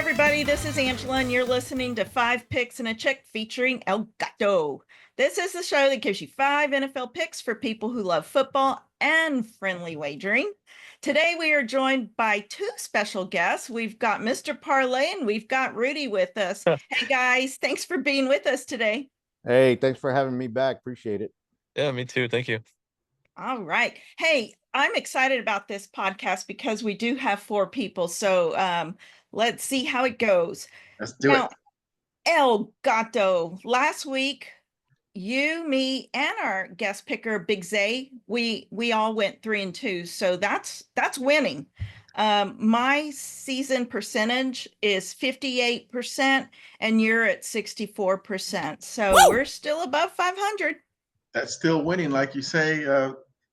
everybody. This is Angela, and you're listening to 5 Picks and a Chick featuring El Gato. This is the show that gives you 5 NFL picks for people who love football and friendly wagering. Today, we are joined by 2 special guests. We've got Mr. Parlay and we've got Rudy with us. Hey, guys, thanks for being with us today. Hey, thanks for having me back. Appreciate it. Yeah, me too. Thank you. All right. Hey, I'm excited about this podcast because we do have 4 people. So let's see how it goes. Let's do it. El Gato, last week, you, me, and our guest picker, Big Zay, we all went 3-2. So that's winning. My season percentage is 58%, and you're at 64%. So Woo! We're still above 500. That's still winning, like you say.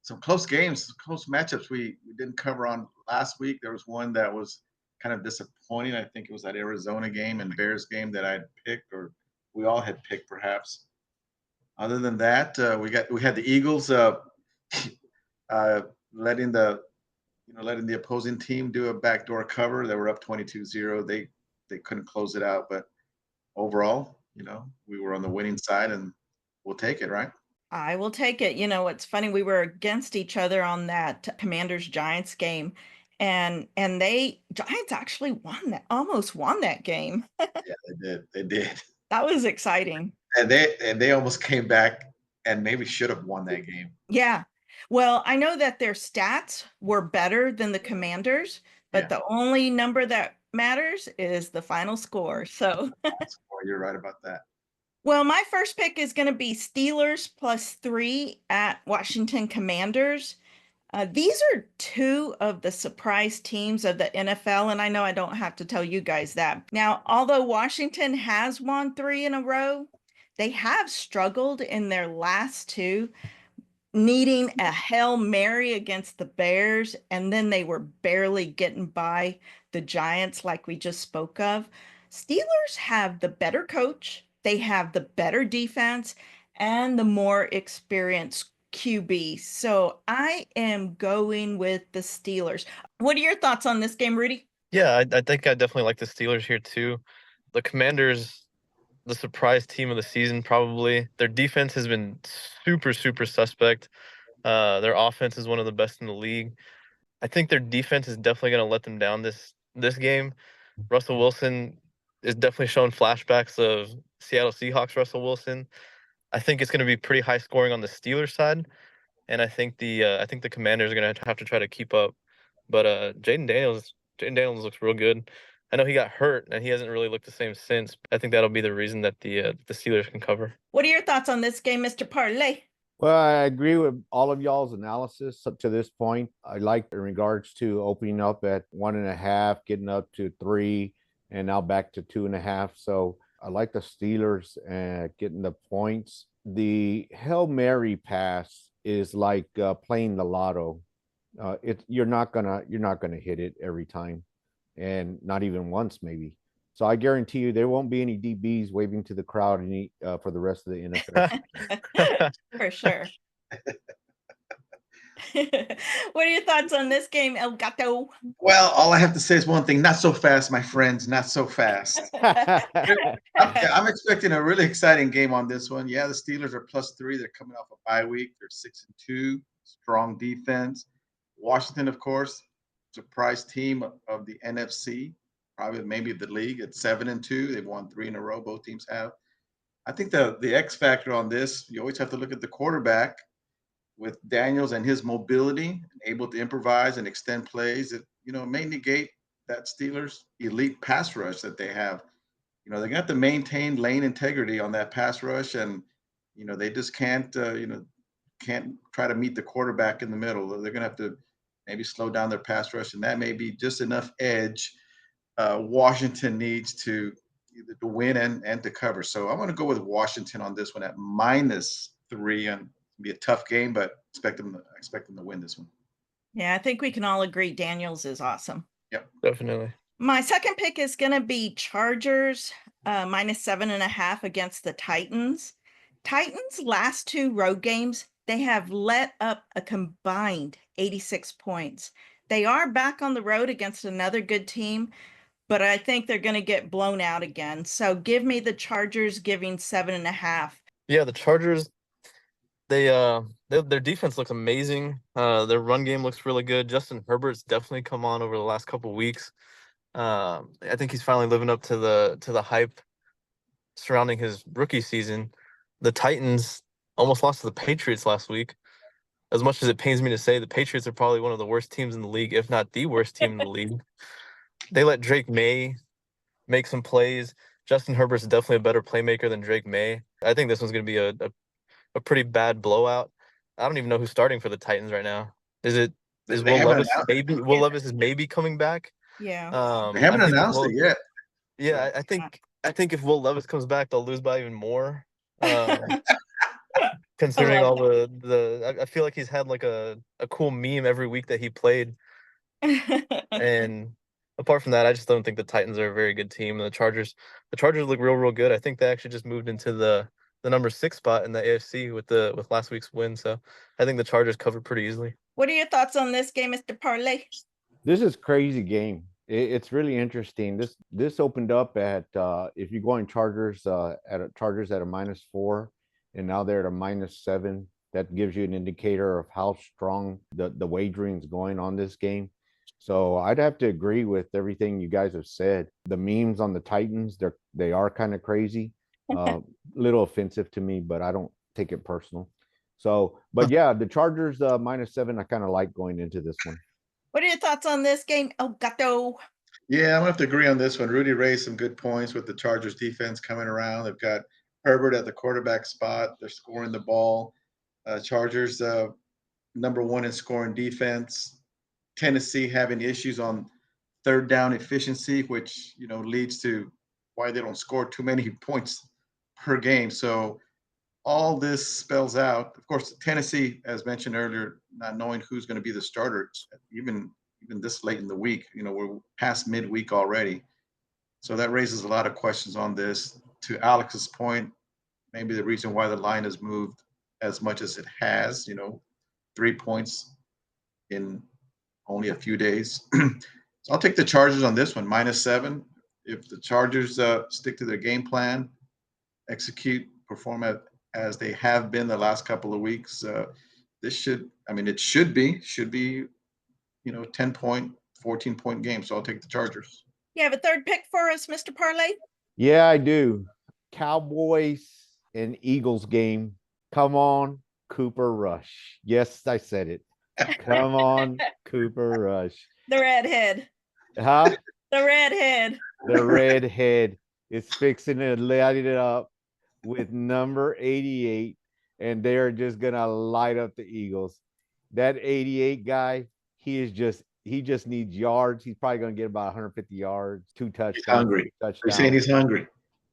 Some close games, close matchups we didn't cover on last week. There was one that was kind of disappointing. I think it was that Arizona game and Bears game that I picked, or we all had picked, perhaps. Other than that, we had the Eagles letting the opposing team do a backdoor cover. They were up 22-0. They couldn't close it out, but overall, we were on the winning side, and we'll take it, right? I will take it. It's funny, we were against each other on that Commanders-Giants game, and Giants actually almost won that game. Yeah, they did. That was exciting. And they almost came back and maybe should have won that game. Yeah. Well, I know that their stats were better than the Commanders, but the only number that matters is the final score. So You're right about that. Well, my first pick is going to be Steelers +3 at Washington Commanders. These are 2 of the surprise teams of the NFL, and I know I don't have to tell you guys that. Now, although Washington has won 3 in a row, they have struggled in their last 2, needing a Hail Mary against the Bears, and then they were barely getting by the Giants like we just spoke of. Steelers have the better coach, they have the better defense, and the more experienced QB. So I am going with the Steelers. What are your thoughts on this game, Rudy? Yeah, I think I definitely like the Steelers here too. The Commanders, the surprise team of the season, probably. Their defense has been super, super suspect. Their offense is one of the best in the league. I think their defense is definitely going to let them down this game. Russell Wilson is definitely showing flashbacks of Seattle Seahawks Russell Wilson. I think it's going to be pretty high scoring on the Steelers side, and I think the Commanders are going to have to try to keep up. But Jaden Daniels looks real good. I know he got hurt and he hasn't really looked the same since. I think that'll be the reason that the Steelers can cover. What are your thoughts on this game, Mr. Parlay? Well, I agree with all of y'all's analysis up to this point. I like in regards to opening up at 1.5, getting up to 3, and now back to 2.5. So I like the Steelers getting the points. The Hail Mary pass is like playing the lotto. You're not gonna hit it every time, and not even once maybe. So I guarantee you there won't be any DBs waving to the crowd for the rest of the NFL. For sure. What are your thoughts on this game, El Gato? Well, all I have to say is one thing: not so fast, my friends, not so fast. I'm expecting a really exciting game on this one. Yeah, the Steelers are +3. They're coming off a bye week. They're 6-2, strong defense. Washington, of course, surprise team of the NFC, probably maybe the league at 7-2. They've won 3 in a row. Both teams have. I think the X factor on this, you always have to look at the quarterback. With Daniels and his mobility, able to improvise and extend plays, it may negate that Steelers elite pass rush that they have. They're gonna have to maintain lane integrity on that pass rush, and they just can't try to meet the quarterback in the middle. They're gonna have to maybe slow down their pass rush, and that may be just enough edge Washington needs to either to win and to cover. So I'm going to go with Washington on this one at -3, and be a tough game, but expect them to win this one. Yeah, I think we can all agree Daniels is awesome. Yep, definitely. My second pick is going to be Chargers -7.5 against the Titans. Titans' last 2 road games, they have let up a combined 86 points. They are back on the road against another good team, but I think they're going to get blown out again. So give me the Chargers giving 7.5. Yeah, the Chargers, their defense looks amazing. Their run game looks really good. Justin Herbert's definitely come on over the last couple of weeks. I think he's finally living up to the hype surrounding his rookie season. The Titans almost lost to the Patriots last week. As much as it pains me to say, the Patriots are probably one of the worst teams in the league, if not the worst team in the league. They let Drake May make some plays. Justin Herbert's definitely a better playmaker than Drake May. I think this one's going to be a pretty bad blowout. I don't even know who's starting for the Titans right now. Is They Will haven't Levis announced it. maybe? Will Levis is maybe coming back. Yeah. They haven't I think if announced it yet. Yeah, I think if Will Levis comes back, they'll lose by even more. Considering all I feel like he's had like a cool meme every week that he played. And apart from that, I just don't think the Titans are a very good team. And the Chargers look real good. I think they actually just moved into the number 6 spot in the AFC with last week's win. So I think the Chargers covered pretty easily. What are your thoughts on this game, Mr. Parlay? This is crazy game. It's really interesting. This opened up at if you're going Chargers at a -4, and now they're at a -7. That gives you an indicator of how strong the wagering is going on this game. So I'd have to agree with everything you guys have said. The memes on the Titans, they are kind of crazy, little offensive to me, but I don't take it personal. So, but yeah, the Chargers -7, I kind of like going into this one. What are your thoughts on this game, El Gato? Yeah, I'm gonna have to agree on this one. Rudy raised some good points with the Chargers defense coming around. They've got Herbert at the quarterback spot. They're scoring the ball. Chargers #1 in scoring defense. Tennessee having issues on third down efficiency, which leads to why they don't score too many points per game. So all this spells out, of course, Tennessee, as mentioned earlier, not knowing who's going to be the starter, even this late in the week. We're past midweek already, so that raises a lot of questions on this. To Alex's point, maybe the reason why the line has moved as much as it has, 3 points in only a few days. So I'll take the Chargers on this one, -7. If the Chargers stick to their game plan, execute, perform as they have been the last couple of weeks, it should be 10-point, 14-point game. So I'll take the Chargers. You have a third pick for us, Mr. Parlay? Yeah, I do. Cowboys and Eagles game. Come on, Cooper Rush. Yes, I said it. Come on, Cooper Rush. The redhead. Huh? The redhead. The redhead is fixing to light it up with number 88, and they're just gonna light up the Eagles. That 88 guy, he just needs yards. He's probably gonna get about 150 yards, 2 touchdowns. He's hungry. They're saying he's hungry.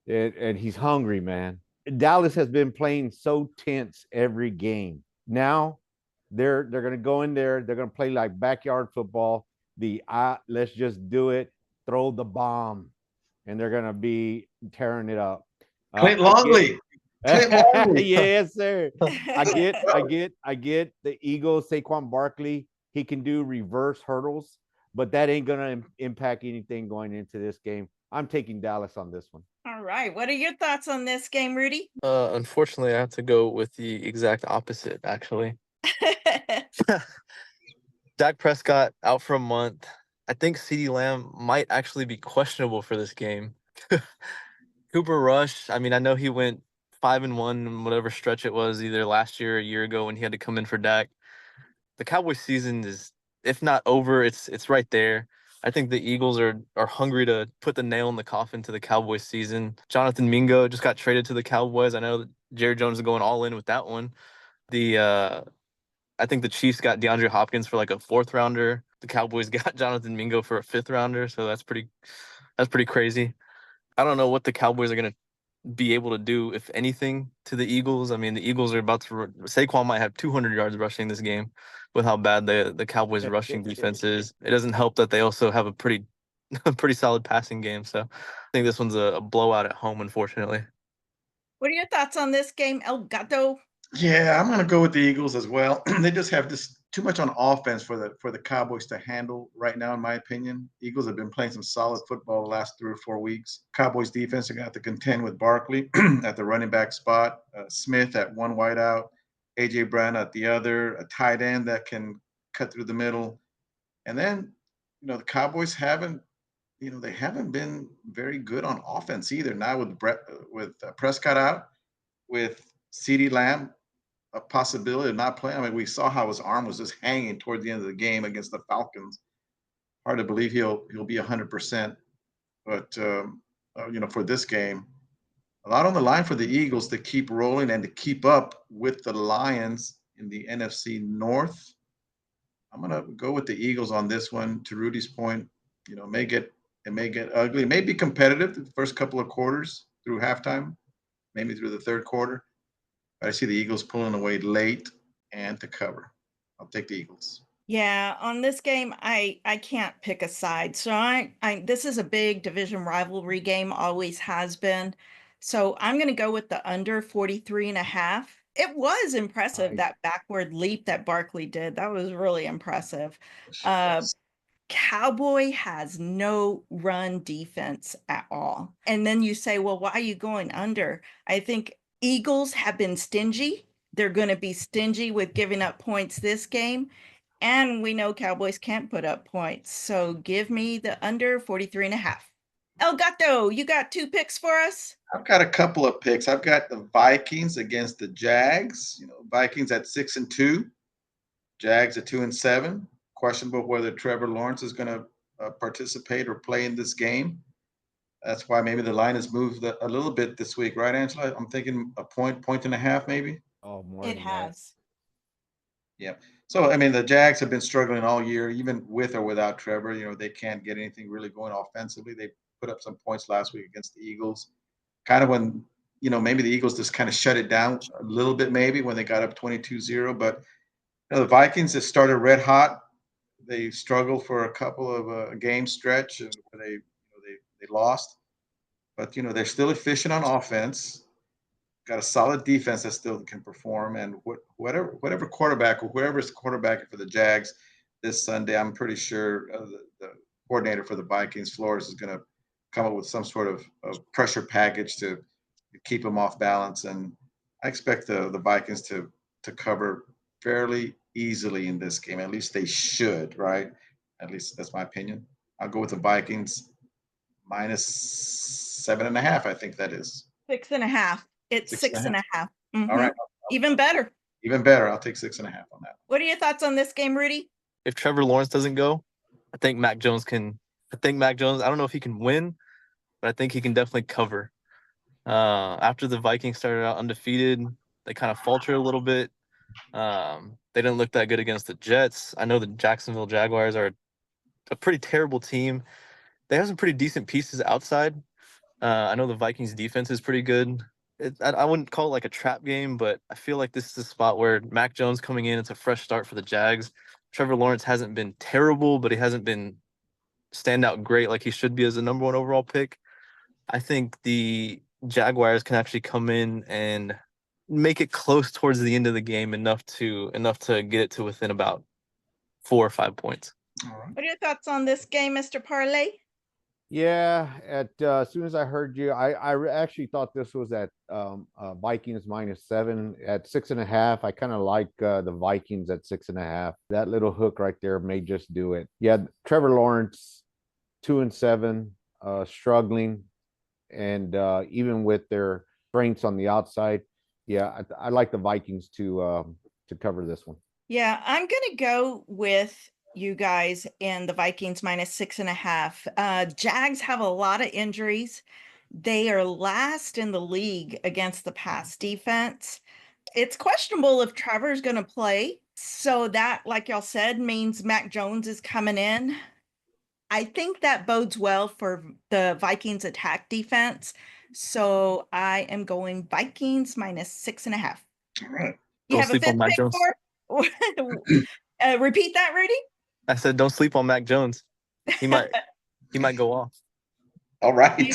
And he's hungry, man. Dallas has been playing so tense every game. Now they're gonna go in there. They're gonna play like backyard football. Let's just do it. Throw the bomb, and they're gonna be tearing it up. Clint Longley. Clint Longley. Yes, sir. I get the Eagles, Saquon Barkley. He can do reverse hurdles, but that ain't gonna impact anything going into this game. I'm taking Dallas on this one. All right. What are your thoughts on this game, Rudy? Unfortunately, I have to go with the exact opposite, actually. Dak Prescott out for a month. I think CeeDee Lamb might actually be questionable for this game. Cooper Rush, I mean, I know he went 5-1 in whatever stretch it was, either last year or a year ago when he had to come in for Dak. The Cowboys season is, if not over, it's right there. I think the Eagles are hungry to put the nail in the coffin to the Cowboys season. Jonathan Mingo just got traded to the Cowboys. I know that Jerry Jones is going all in with that one. I think the Chiefs got DeAndre Hopkins for like a 4th rounder. The Cowboys got Jonathan Mingo for a 5th rounder. So that's pretty crazy. I don't know what the Cowboys are going to be able to do, if anything, to the Eagles. I mean, the Eagles are about to Saquon might have 200 yards rushing this game with how bad the Cowboys rushing defense is. It doesn't help that they also have a pretty solid passing game. So I think this one's a blowout at home, unfortunately. What are your thoughts on this game, El Gato? Yeah, I'm going to go with the Eagles as well. They just have this too much on offense for the Cowboys to handle right now, in my opinion. Eagles have been playing some solid football the last 3 or 4 weeks. Cowboys defense are going to have to contend with Barkley at the running back spot, Smith at one wideout, AJ Brown at the other, a tight end that can cut through the middle, and then the Cowboys haven't they haven't been very good on offense either. Now with Prescott out, with CeeDee Lamb a possibility of not playing. I mean, we saw how his arm was just hanging toward the end of the game against the Falcons. Hard to believe he'll be 100%. But for this game, a lot on the line for the Eagles to keep rolling and to keep up with the Lions in the NFC North. I'm gonna go with the Eagles on this one. To Rudy's point, it may get ugly. It may be competitive the first couple of quarters through halftime, maybe through the third quarter. But I see the Eagles pulling away late and to cover. I'll take the Eagles. Yeah, on this game, I can't pick a side. So I this is a big division rivalry game, always has been. So I'm going to go with the under 43.5. It was impressive, Nice. that backward leap that Barkley did. That was really impressive. Uh, Yes. Cowboy has no run defense at all. And then you say, well, why are you going under? I think Eagles have been stingy. They're going to be stingy with giving up points this game. And we know Cowboys can't put up points. So give me the under 43.5. El Gato, you got 2 picks for us? I've got a couple of picks. I've got the Vikings against the Jags. Vikings at 6-2, Jags at 2-7. Questionable whether Trevor Lawrence is going to participate or play in this game. That's why maybe the line has moved a little bit this week, right, Angela? I'm thinking a point and a half, maybe. Oh, more It than that. has. Yeah. So, I mean, the Jags have been struggling all year, even with or without Trevor. They can't get anything really going offensively. They put up some points last week against the Eagles. Kind of when, maybe the Eagles just kind of shut it down a little bit, maybe when they got up 22-0. But the Vikings have started red hot. They struggled for a couple of game stretch and where they lost. But, they're still efficient on offense. Got a solid defense that still can perform, and whatever quarterback or whoever's quarterbacking for the Jags this Sunday, I'm pretty sure the coordinator for the Vikings, Flores, is going to come up with some sort of pressure package to keep them off balance, and I expect the Vikings to cover fairly easily in this game. At least they should, right? At least that's my opinion. I'll go with the Vikings minus 7.5. I think that is 6.5. It's 6.5. All right. Even better. Even better. I'll take 6.5 on that. What are your thoughts on this game, Rudy? If Trevor Lawrence doesn't go, I think Mac Jones can. I don't know if he can win, but I think he can definitely cover. After the Vikings started out undefeated, they kind of faltered a little bit. They didn't look that good against the Jets. I know the Jacksonville Jaguars are a pretty terrible team. They have some pretty decent pieces outside. I know the Vikings defense is pretty good. I wouldn't call it like a trap game, but I feel like this is a spot where Mac Jones coming in, it's a fresh start for the Jags. Trevor Lawrence hasn't been terrible, but he hasn't been standout great like he should be as a number 1 overall pick. I think the Jaguars can actually come in and make it close towards the end of the game enough to get it to within about 4 or 5 points. All right. What are your thoughts on this game, Mr. Parlay? Yeah, as soon as I heard you, I actually thought this was at Vikings -7 at 6.5. I kind of like the Vikings at 6.5. That little hook right there may just do it. Yeah, Trevor Lawrence 2-7, struggling, and even with their strengths on the outside, yeah, I like the Vikings to cover this one. Yeah, I'm gonna go with you guys in the Vikings -6.5. Jags have a lot of injuries. They are last in the league against the pass defense. It's questionable if Trevor's going to play. So that, like y'all said, means Mac Jones is coming in. I think that bodes well for the Vikings attack defense. So I am going Vikings -6.5. All right. You Don't have a sleep on fifth Mac pick Jones. for? Repeat that, Rudy. I said don't sleep on Mac Jones. He might go off. All right.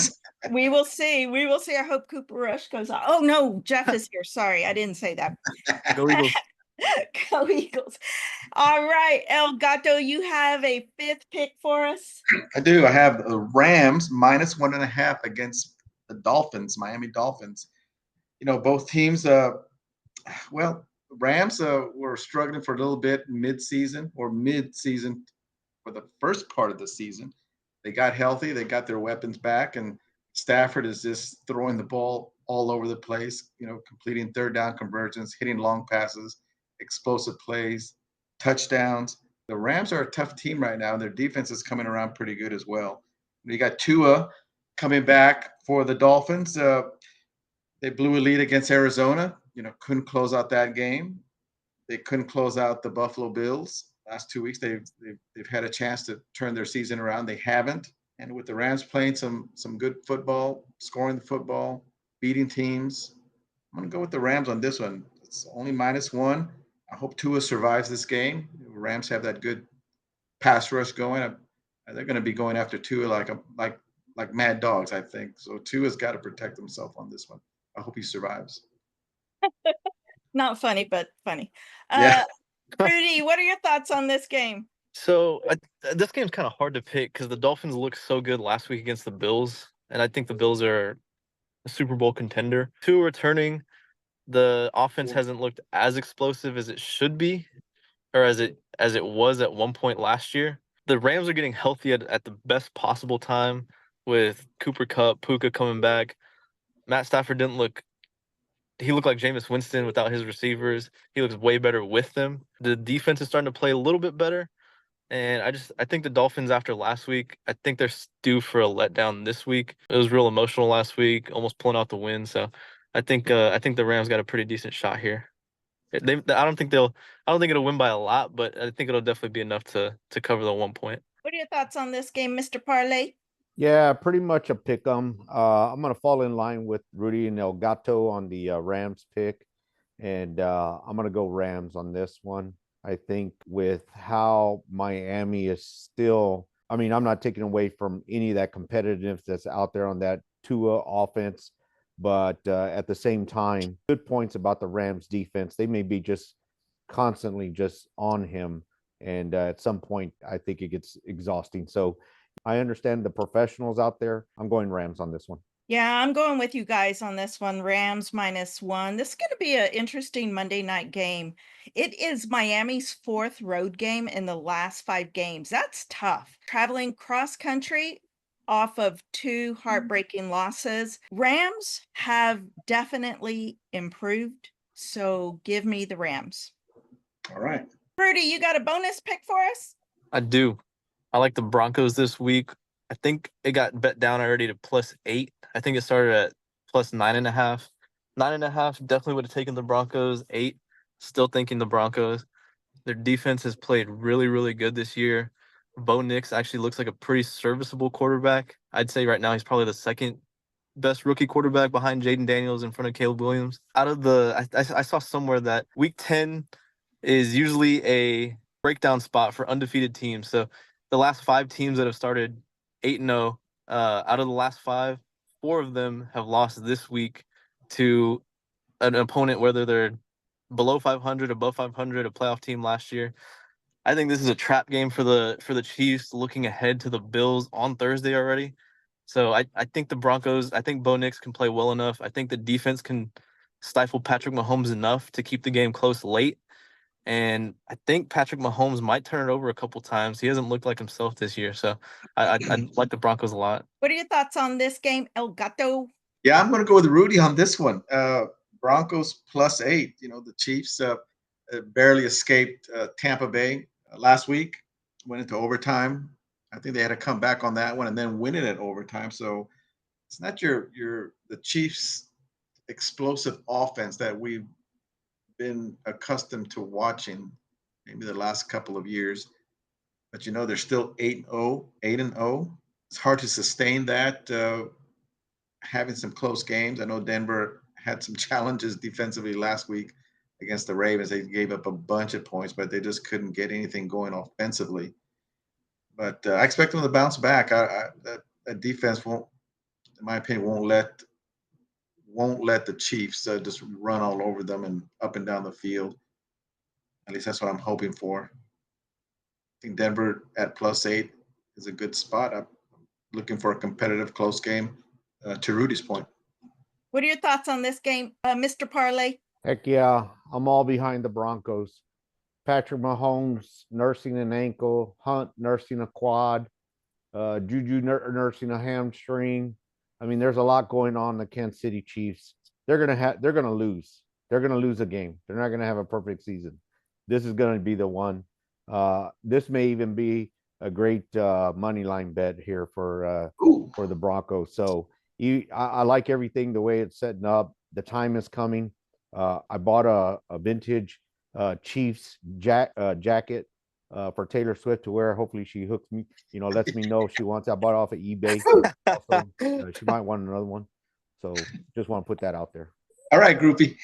We will see. We will see. I hope Cooper Rush goes on. Oh no, Jeff is here. Sorry, I didn't say that. Go Eagles. Go Eagles. All right, El Gato, you have a fifth pick for us. I do. I have the Rams minus 1.5 against the Dolphins, Miami Dolphins. Both teams, well, Rams were struggling for a little bit mid-season for the first part of the season. They got healthy, they got their weapons back, and Stafford is just throwing the ball all over the place, completing third down conversions, hitting long passes, explosive plays, touchdowns. The Rams are a tough team right now, and their defense is coming around pretty good as well. You got Tua coming back for the Dolphins. They blew a lead against Arizona, couldn't close out that game. They couldn't close out the Buffalo Bills. Last 2 weeks, they've had a chance to turn their season around. They haven't. And with the Rams playing some good football, scoring the football, beating teams, I'm going to go with the Rams on this one. It's only -1. I hope Tua survives this game. The Rams have that good pass rush going. They're going to be going after Tua like mad dogs, I think. So Tua's got to protect himself on this one. I hope he survives. Not funny, but funny. Yeah. Rudy, what are your thoughts on this game? So this game's kind of hard to pick because the Dolphins looked so good last week against the Bills, and I think the Bills are a Super Bowl contender. Two returning, the offense hasn't looked as explosive as it should be, or as it was at one point last year. The Rams are getting healthy at the best possible time with Cooper Kupp, Puka coming back. Matt Stafford he looked like Jameis Winston without his receivers. He looks way better with them. The defense is starting to play a little bit better. And I think the Dolphins after last week, I think they're due for a letdown this week. It was real emotional last week, almost pulling out the win. So I think the Rams got a pretty decent shot here. I don't think it'll win by a lot, but I think it'll definitely be enough to cover the 1 point. What are your thoughts on this game, Mr. Parlay? Yeah, pretty much a pick 'em. I'm gonna fall in line with Rudy and El Gato on the Rams pick, and I'm gonna go Rams on this one. I think with how Miami is still, I mean, I'm not taking away from any of that competitiveness that's out there on that Tua offense, but at the same time, good points about the Rams defense. They may be just constantly just on him, and at some point, I think it gets exhausting. So I understand the professionals out there. I'm going Rams on this one. Yeah, I'm going with you guys on this one. Rams -1. This is going to be an interesting Monday night game. It is Miami's fourth road game in the last 5 games. That's tough. Traveling cross country off of 2 heartbreaking losses. Rams have definitely improved. So give me the Rams. All right. Rudy, you got a bonus pick for us? I do. I like the Broncos this week. I think it got bet down already to +8. I think it started at +9.5. 9.5 definitely would have taken the Broncos. 8, still thinking the Broncos. Their defense has played really, really good this year. Bo Nix actually looks like a pretty serviceable quarterback. I'd say right now he's probably the second best rookie quarterback behind Jaden Daniels in front of Caleb Williams. I saw somewhere that week 10 is usually a breakdown spot for undefeated teams. So the last 5 teams that have started 8-0, out of the last 5, 4 of them have lost this week to an opponent, whether they're below 500, above 500, a playoff team last year. I think this is a trap game for the Chiefs, looking ahead to the Bills on Thursday already. So I think the Broncos, I think Bo Nix can play well enough. I think the defense can stifle Patrick Mahomes enough to keep the game close late. And I think Patrick Mahomes might turn it over a couple times. He hasn't looked like himself this year. So I like the Broncos a lot. What are your thoughts on this game, El Gato? Yeah, I'm going to go with Rudy on this one. Broncos +8. The Chiefs barely escaped Tampa Bay last week, went into overtime. I think they had to come back on that one and then win it at overtime. So it's not the Chiefs' explosive offense that we've been accustomed to watching maybe the last couple of years. But they're still 8-0, 8-0. It's hard to sustain that. Having some close games. I know Denver had some challenges defensively last week against the Ravens. They gave up a bunch of points, but they just couldn't get anything going offensively. But I expect them to bounce back. That defense won't, in my opinion, won't let the Chiefs just run all over them and up and down the field. At least that's what I'm hoping for. I think Denver at +8 is a good spot. I'm looking for a competitive, close game. To Rudy's point. What are your thoughts on this game, Mr. Parlay? Heck yeah, I'm all behind the Broncos. Patrick Mahomes nursing an ankle, Hunt nursing a quad, Juju nursing a hamstring. I mean, there's a lot going on in the Kansas City Chiefs. They're gonna lose. They're gonna lose a game. They're not gonna have a perfect season. This is gonna be the one. This may even be a great money line bet here for the Broncos. So I like everything the way it's setting up. The time is coming. I bought a vintage Chiefs jacket for Taylor Swift to wear. Hopefully she hooks me, lets me know if she wants. I bought it off of eBay. Also, she might want another one. So just want to put that out there. All right, groupie.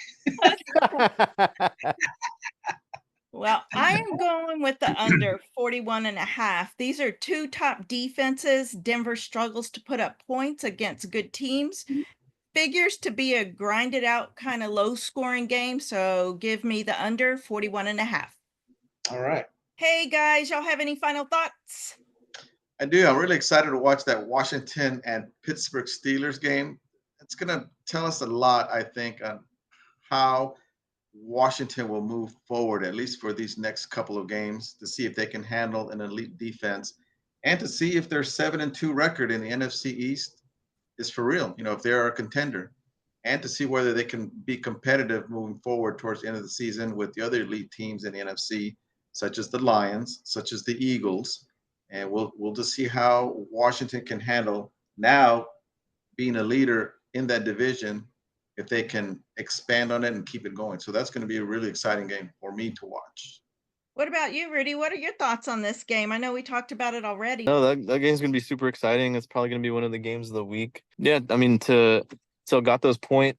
Well, I am going with the under 41.5. These are two top defenses. Denver struggles to put up points against good teams. Figures to be a grinded out kind of low scoring game. So give me the under 41.5. All right. Hey guys, y'all have any final thoughts? I do. I'm really excited to watch that Washington and Pittsburgh Steelers game. It's going to tell us a lot, I think, on how Washington will move forward, at least for these next couple of games, to see if they can handle an elite defense and to see if their 7-2 record in the NFC East is for real, if they're a contender, and to see whether they can be competitive moving forward towards the end of the season with the other elite teams in the NFC, such as the Lions, such as the Eagles. And we'll just see how Washington can handle now being a leader in that division, if they can expand on it and keep it going. So that's going to be a really exciting game for me to watch. What about you, Rudy? What are your thoughts on this game? I know we talked about it already. No, that game's gonna be super exciting. It's probably gonna be one of the games of the week. Yeah, I mean, to Gato's point,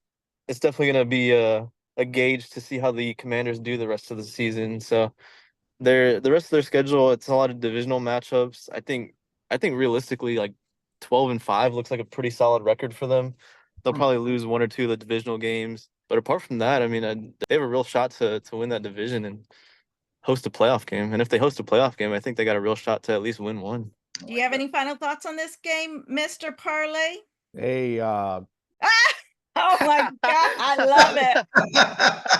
it's definitely gonna be a gauge to see how the Commanders do the rest of the season. So the rest of their schedule, it's a lot of divisional matchups. I think realistically, like 12-5 looks like a pretty solid record for them. They'll probably lose one or two of the divisional games, but apart from that, I mean, they have a real shot to win that division and host a playoff game. And if they host a playoff game, I think they got a real shot to at least win one. Do you have any final thoughts on this game, Mr. Parlay? Hey, Oh my God, I love it.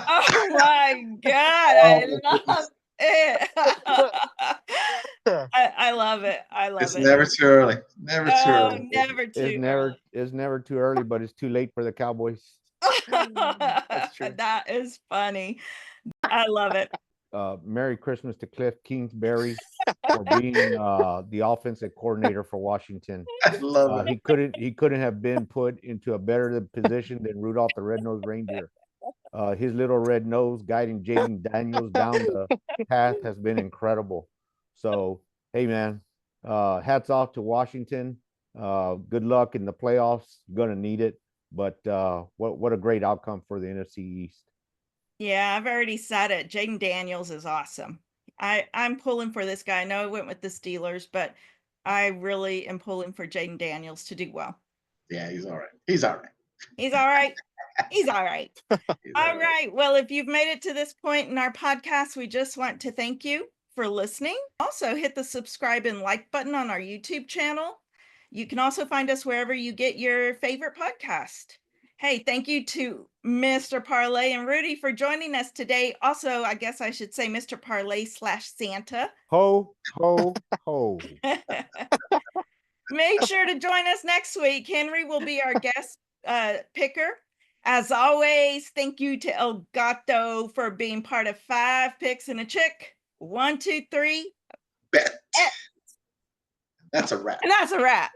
Oh my God, I love it. I love it. I love It's it. never too early. Never too early. Never too early. It's never too early, but it's too late for the Cowboys. That's true. That is funny. I love it. Merry Christmas to Cliff Kingsbury for being the offensive coordinator for Washington. I love it. He couldn't have been put into a better position than Rudolph the Red-Nosed Reindeer. His little red nose guiding Jaden Daniels down the path has been incredible. So, hey man, hats off to Washington. Good luck in the playoffs. Gonna need it. But what a great outcome for the NFC East. Yeah, I've already said it. Jaden Daniels is awesome. I'm pulling for this guy. I know I went with the Steelers, but I really am pulling for Jaden Daniels to do well. Yeah, he's all right. He's all right. He's all right. He's all right. He's All right. Well, if you've made it to this point in our podcast, we just want to thank you for listening. Also, hit the subscribe and like button on our YouTube channel. You can also find us wherever you get your favorite podcast. Hey, thank you to Mr. Parlay and Rudy for joining us today. Also, I guess I should say Mr. Parlay /Santa. Ho, ho, ho. Make sure to join us next week. Henry will be our guest picker. As always, thank you to El Gato for being part of 5 Picks and a Chick. 1, 2, 3. Bet. That's a wrap. And that's a wrap.